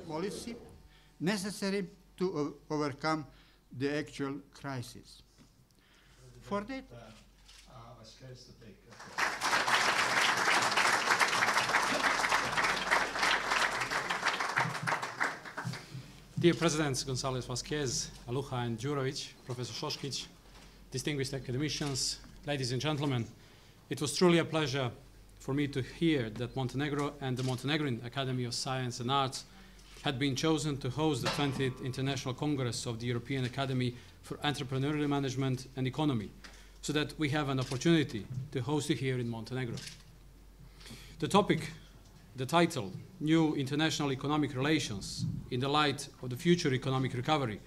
policy necessary to overcome the actual crisis. For that, Dear Presidents Gonzalez Vasquez, Aluja and Djurovic, Professor Šoškić, distinguished academicians, ladies and gentlemen, it was truly a pleasure for me to hear that Montenegro and the Montenegrin Academy of Science and Arts had been chosen to host the 20th International Congress of the European Academy for Entrepreneurial Management and Economy, so that we have an opportunity to host it here in Montenegro. The topic, the title, New International Economic Relations in the Light of the Future Economic Recovery,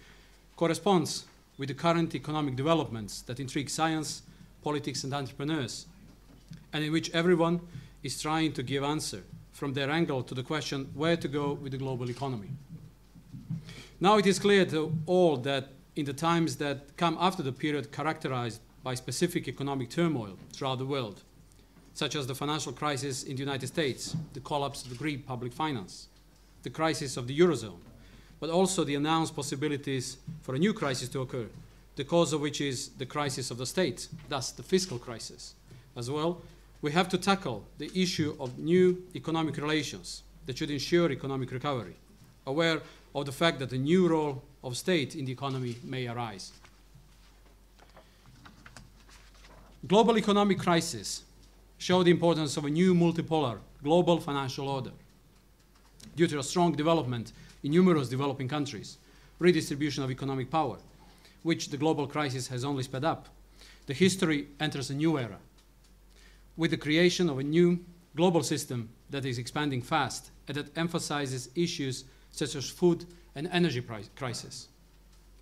corresponds with the current economic developments that intrigue science, politics and entrepreneurs, and in which everyone is trying to give answer from their angle to the question where to go with the global economy. Now it is clear to all that in the times that come after the period characterized by specific economic turmoil throughout the world, such as the financial crisis in the United States, the collapse of the Greek public finance, the crisis of the Eurozone, but also the announced possibilities for a new crisis to occur, the cause of which is the crisis of the state, thus the fiscal crisis. As well, we have to tackle the issue of new economic relations that should ensure economic recovery, aware of the fact that a new role of state in the economy may arise. Global economic crisis show the importance of a new multipolar global financial order due to a strong development in numerous developing countries, redistribution of economic power, which the global crisis has only sped up. The history enters a new era with the creation of a new global system that is expanding fast and that emphasizes issues such as food and energy crisis.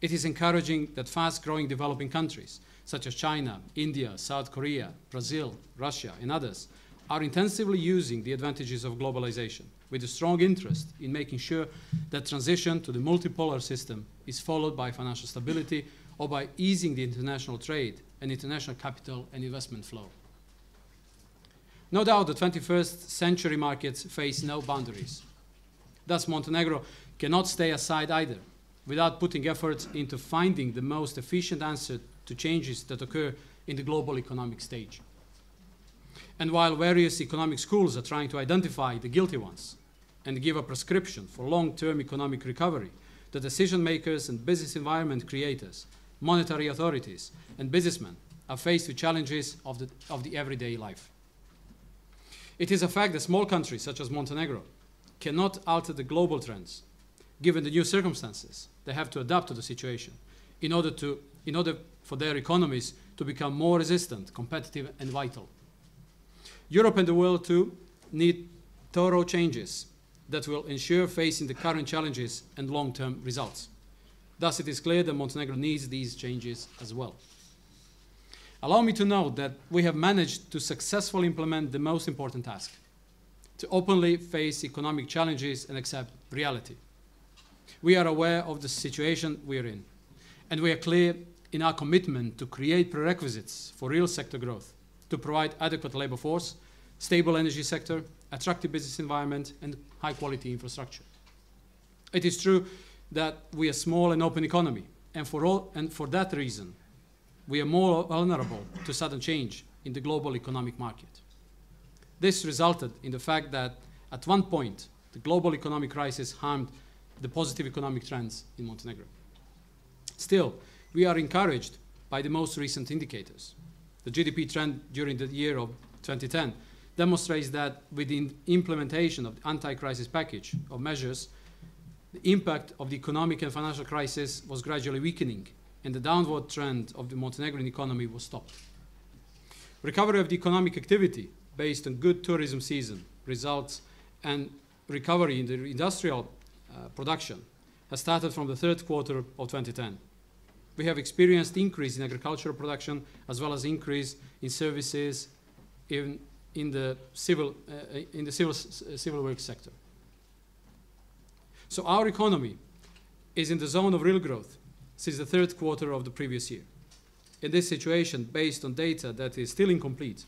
It is encouraging that fast-growing developing countries such as China, India, South Korea, Brazil, Russia, and others, are intensively using the advantages of globalization with a strong interest in making sure that transition to the multipolar system is followed by financial stability or by easing the international trade and international capital and investment flow. No doubt the 21st century markets face no boundaries. Thus, Montenegro cannot stay aside either, without putting efforts into finding the most efficient answer to changes that occur in the global economic stage. And while various economic schools are trying to identify the guilty ones and give a prescription for long-term economic recovery, the decision makers and business environment creators, monetary authorities, and businessmen are faced with challenges of the everyday life. It is a fact that small countries such as Montenegro cannot alter the global trends. Given the new circumstances, they have to adapt to the situation in order for their economies to become more resistant, competitive, and vital. Europe and the world, too, need thorough changes that will ensure facing the current challenges and long-term results. Thus, it is clear that Montenegro needs these changes as well. Allow me to note that we have managed to successfully implement the most important task, to openly face economic challenges and accept reality. We are aware of the situation we are in, and we are clear in our commitment to create prerequisites for real sector growth, to provide adequate labor force, stable energy sector, attractive business environment, and high-quality infrastructure. It is true that we are a small and open economy, and for that reason, we are more vulnerable to sudden change in the global economic market. This resulted in the fact that at one point, the global economic crisis harmed the positive economic trends in Montenegro. Still, we are encouraged by the most recent indicators. The GDP trend during the year of 2010 demonstrates that with the implementation of the anti-crisis package of measures, the impact of the economic and financial crisis was gradually weakening, and the downward trend of the Montenegrin economy was stopped. Recovery of the economic activity based on good tourism season results and recovery in the industrial production has started from the third quarter of 2010. We have experienced increase in agricultural production as well as increase in services in the civil works sector. So our economy is in the zone of real growth since the third quarter of the previous year. In this situation, based on data that is still incomplete,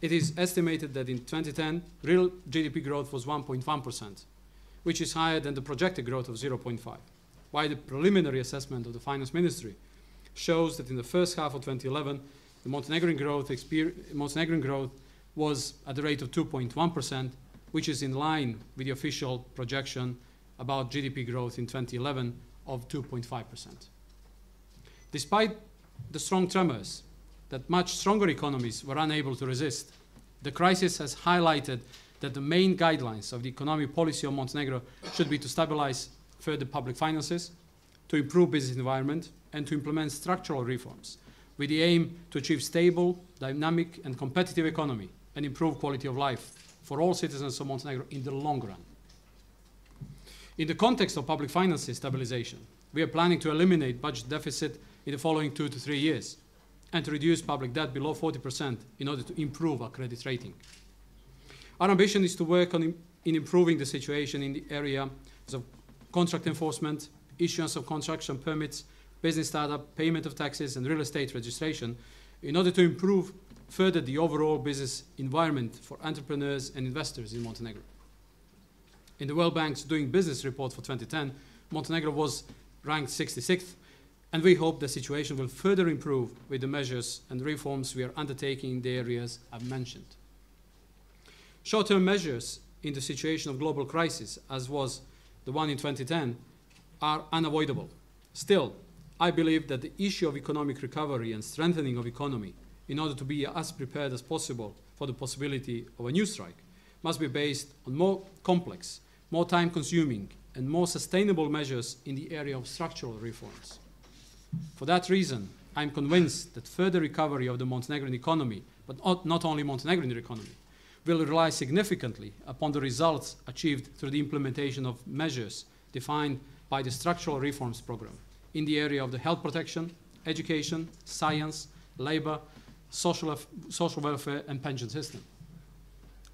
it is estimated that in 2010, real GDP growth was 1.1%, which is higher than the projected growth of 0.5. While the preliminary assessment of the Finance Ministry shows that in the first half of 2011, the Montenegrin growth was at the rate of 2.1%, which is in line with the official projection about GDP growth in 2011 of 2.5%. Despite the strong tremors that much stronger economies were unable to resist, the crisis has highlighted that the main guidelines of the economic policy of Montenegro should be to stabilize further public finances, to improve business environment, and to implement structural reforms with the aim to achieve stable, dynamic, and competitive economy and improve quality of life for all citizens of Montenegro in the long run. In the context of public finances stabilization, we are planning to eliminate budget deficit in the following 2 to 3 years and to reduce public debt below 40% in order to improve our credit rating. Our ambition is to work in improving the situation in the area of contract enforcement, issuance of construction permits, business startup, payment of taxes, and real estate registration in order to improve further the overall business environment for entrepreneurs and investors in Montenegro. In the World Bank's Doing Business report for 2010, Montenegro was ranked 66th, and we hope the situation will further improve with the measures and reforms we are undertaking in the areas I've mentioned. Short-term measures in the situation of global crisis, as was the one in 2010, are unavoidable. Still, I believe that the issue of economic recovery and strengthening of economy, in order to be as prepared as possible for the possibility of a new strike, must be based on more complex, more time-consuming, and more sustainable measures in the area of structural reforms. For that reason, I am convinced that further recovery of the Montenegrin economy, but not only Montenegrin economy, will rely significantly upon the results achieved through the implementation of measures defined by the structural reforms program in the area of the health protection, education, science, labor, social welfare, and pension system.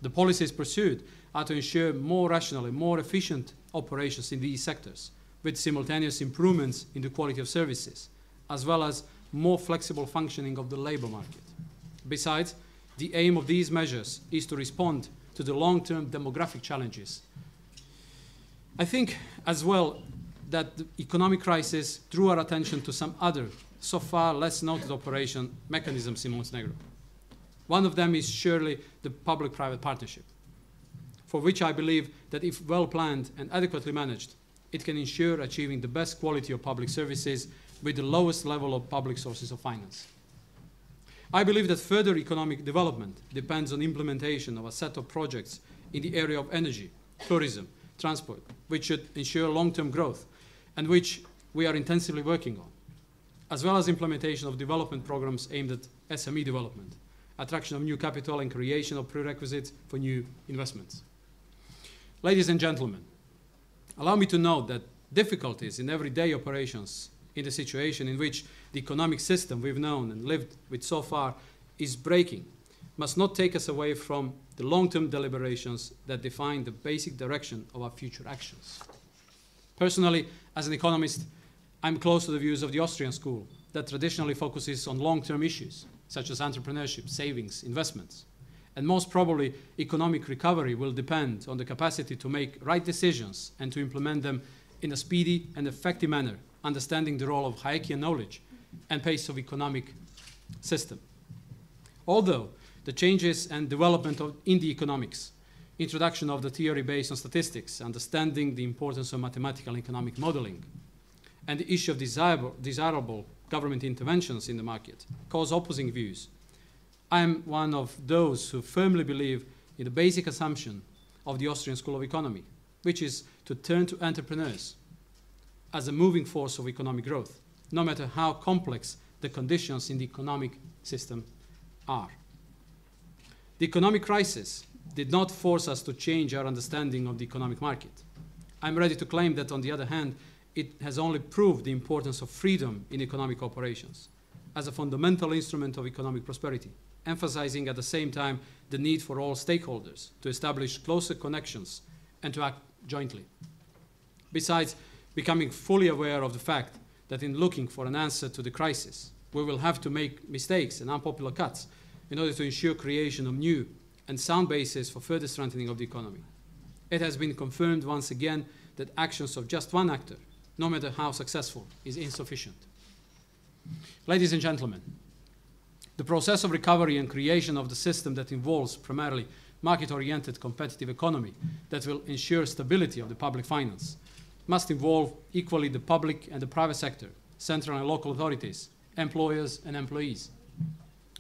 The policies pursued are to ensure more rational and more efficient operations in these sectors, with simultaneous improvements in the quality of services, as well as more flexible functioning of the labor market. Besides, the aim of these measures is to respond to the long-term demographic challenges. I think as well that the economic crisis drew our attention to some other, so far less noted operation mechanisms in Montenegro. One of them is surely the public-private partnership, for which I believe that if well planned and adequately managed, it can ensure achieving the best quality of public services with the lowest level of public sources of finance. I believe that further economic development depends on implementation of a set of projects in the area of energy, tourism, transport, which should ensure long-term growth and which we are intensively working on, as well as implementation of development programs aimed at SME development, attraction of new capital, and creation of prerequisites for new investments. Ladies and gentlemen, allow me to note that difficulties in everyday operations in the situation in which the economic system we've known and lived with so far is breaking must not take us away from the long-term deliberations that define the basic direction of our future actions. Personally, as an economist, I'm close to the views of the Austrian school that traditionally focuses on long-term issues such as entrepreneurship, savings, investments. And most probably, economic recovery will depend on the capacity to make right decisions and to implement them in a speedy and effective manner, understanding the role of Hayekian knowledge and pace of economic system. Although the changes and development in the economics, introduction of the theory based on statistics, understanding the importance of mathematical and economic modeling, and the issue of desirable government interventions in the market cause opposing views, I am one of those who firmly believe in the basic assumption of the Austrian School of Economy, which is to turn to entrepreneurs as a moving force of economic growth, no matter how complex the conditions in the economic system are. The economic crisis did not force us to change our understanding of the economic market. I'm ready to claim that, on the other hand, it has only proved the importance of freedom in economic operations as a fundamental instrument of economic prosperity, emphasizing at the same time the need for all stakeholders to establish closer connections and to act jointly. Besides, becoming fully aware of the fact that in looking for an answer to the crisis, we will have to make mistakes and unpopular cuts in order to ensure creation of new and sound basis for further strengthening of the economy. It has been confirmed once again that actions of just one actor, no matter how successful, is insufficient. Ladies and gentlemen, the process of recovery and creation of the system that involves primarily market-oriented competitive economy that will ensure stability of the public finance must involve equally the public and the private sector, central and local authorities, employers and employees.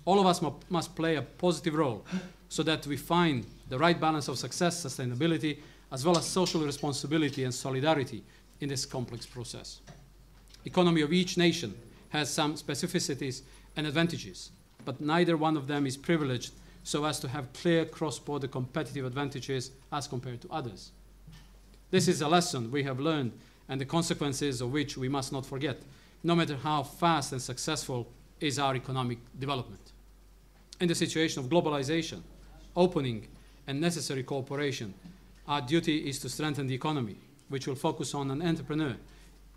All of us must play a positive role so that we find the right balance of success, sustainability, as well as social responsibility and solidarity in this complex process. The economy of each nation has some specificities and advantages, but neither one of them is privileged so as to have clear cross-border competitive advantages as compared to others. This is a lesson we have learned and the consequences of which we must not forget, no matter how fast and successful is our economic development. In the situation of globalization, opening, and necessary cooperation, our duty is to strengthen the economy, which will focus on an entrepreneur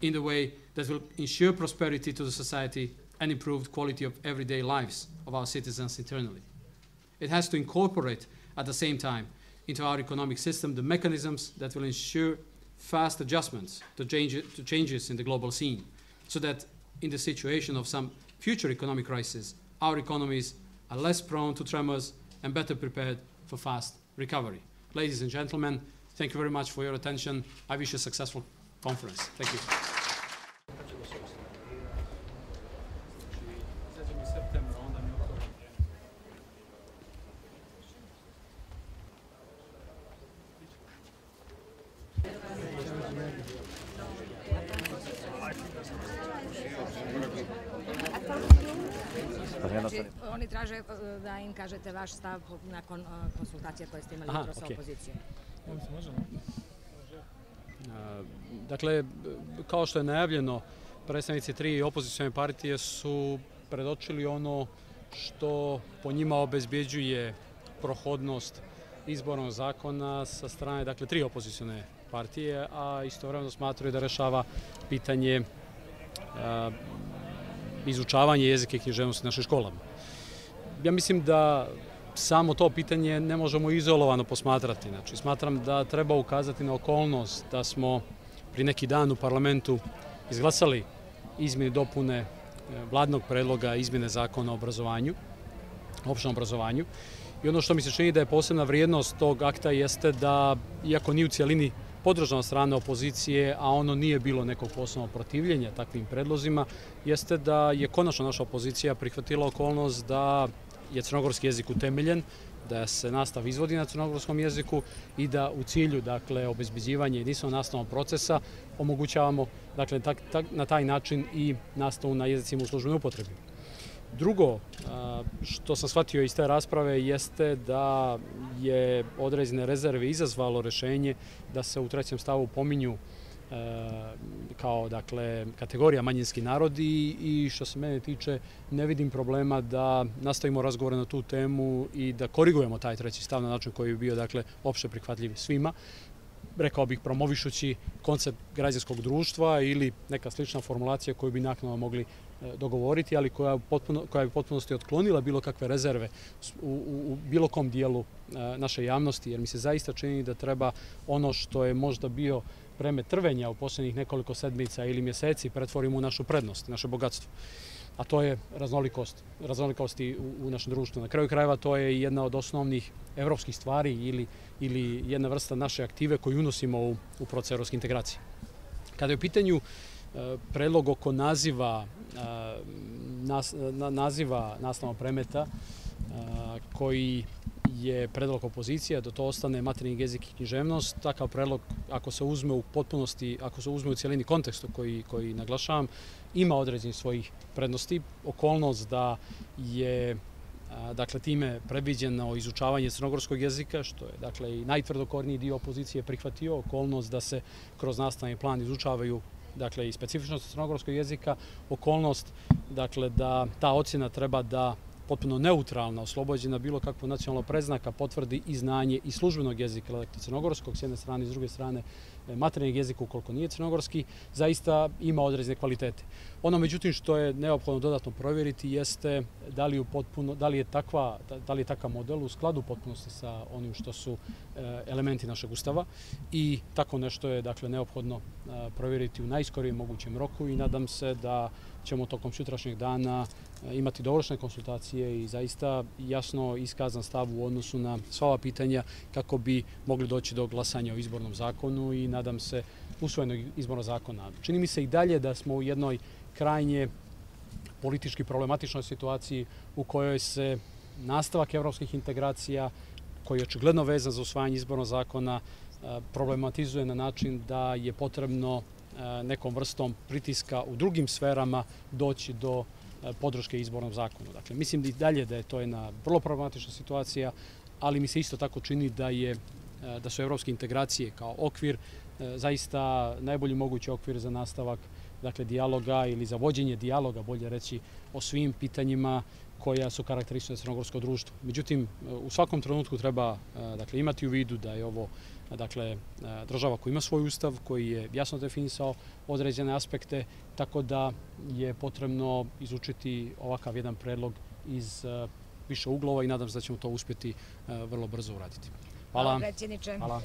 in the way that will ensure prosperity to the society and improved quality of everyday lives of our citizens internally. It has to incorporate at the same time into our economic system the mechanisms that will ensure fast adjustments to changes in the global scene, so that in the situation of some future economic crisis, our economies are less prone to tremors and better prepared for fast recovery. Ladies and gentlemen, thank you very much for your attention. I wish you a successful conference. Thank you. Oni traže da im kažete vaš stav nakon konsultacija koje ste imali jutros sa opozicijom. Dakle, kao što je najavljeno, predstavnici 3 opozicione partije su predočili ono što po njima obezbjeđuje prohodnost izbornog zakona sa strane, dakle, 3 opozicione partije, a istovremeno smatraju da rešava pitanje izučavanje jezika i književnosti u našim školama. Ja mislim da samo to pitanje ne možemo izolovano posmatrati. Znači, smatram da treba ukazati na okolnost da smo pri neki dan u parlamentu izglasali izmjene i dopune vladnog predloga izmjene zakona o obrazovanju, opštem obrazovanju. I ono što mi se čini da je posebna vrijednost tog akta jeste da, iako nije u cijelini podržano strane opozicije, a ono nije bilo nekog posebnog protivljenja takvim predlozima, jeste da je konačno naša opozicija prihvatila okolnost da je crnogorski jezik utemeljen, da se nastava izvodi na crnogorskom jeziku i da u cilju, dakle, obezbeđivanja jedinstvenog nastavnog procesa omogućavamo, dakle, na taj način i nastavu na jezicima u službenoj upotrebi. Drugo, što sam shvatio iz te rasprave, jeste da je određene rezerve izazvalo rešenje da se u 3. stavu pominju kao, dakle, kategorija manjinski narodi i što se mene tiče ne vidim problema da nastavimo razgovore na tu temu i da korigujemo taj 3. stav na način koji bi bio, dakle, opšte prihvatljiv svima. Rekao bih, promovišući koncept građanskog društva ili neka slična formulacija koju bi naknadno mogli dogovoriti, ali koja bi u potpunosti otklonila bilo kakve rezerve u bilo kom dijelu naše javnosti, jer mi se zaista čini da treba ono što je možda bio premet trvenja u posljednjih nekoliko sedmica ili mjeseci pretvorimo u našu prednost, naše bogatstvo. A to je raznolikosti u našem društvu. Na kraju krajeva to je jedna od osnovnih evropskih stvari ili jedna vrsta naše aktive koju unosimo u proces evropske integracije. Kada je u pitanju predlog oko naziva nastavnog predmeta koji je predlog opozicije, da to ostane maternji jezik i književnost, takav predlog, ako se uzme u potpunosti, ako se uzme u cijelini kontekstu koji naglašavam, ima određenih svojih prednosti. Okolnost da je, dakle, time predviđeno izučavanje crnogorskog jezika, što je, dakle, i najtvrdokorniji dio opozicije prihvatio, okolnost da se kroz nastavni plan izučavaju, dakle, i specifičnosti crnogorskog jezika, okolnost, dakle, da ta ocjena treba da potpuno neutralna, oslobođena bilo kakvog nacionalnog predznaka, potvrdi i znanje i službenog jezika, dakle crnogorskog s jedne strane i s druge strane materinjeg jezika ukoliko nije crnogorski, zaista ima određene kvalitete. Ono međutim što je neophodno dodatno provjeriti jeste da li je takav model u skladu potpunosti sa onim što su elementi našeg Ustava i tako nešto je dakle neophodno provjeriti u najskorijem mogućem roku i nadam se da ćemo tokom sutrašnjeg dana imati dovršene konsultacije i zaista jasno iskazan stav u odnosu na sva ova pitanja kako bi mogli doći do glasanja o izbornom zakonu i nadam se usvojenog izbornog zakona. Čini mi se i dalje da smo u jednoj krajnje politički problematičnoj situaciji u kojoj se nastavak evropskih integracija, koji je očigledno vezan za usvajanje izbornog zakona, problematizuje na način da je potrebno nekom vrstom pritiska u drugim sferama doći do podrške izbornom zakonu. Dakle, mislim i dalje da je to jedna vrlo problematična situacija, ali mi se isto tako čini da su evropske integracije kao okvir zaista najbolji mogući okvir za nastavak dijaloga ili za vođenje dijaloga, bolje reći, o svim pitanjima koja su karakteristična za crnogorsko društvo. Međutim, u svakom trenutku treba imati u vidu da je ovo država koja ima svoj ustav, koji je jasno definisao određene aspekte, tako da je potrebno izučiti ovakav jedan predlog iz više uglova i nadam se da ćemo to uspjeti vrlo brzo uraditi. Hvala. Hvala, predsjedniče. Hvala.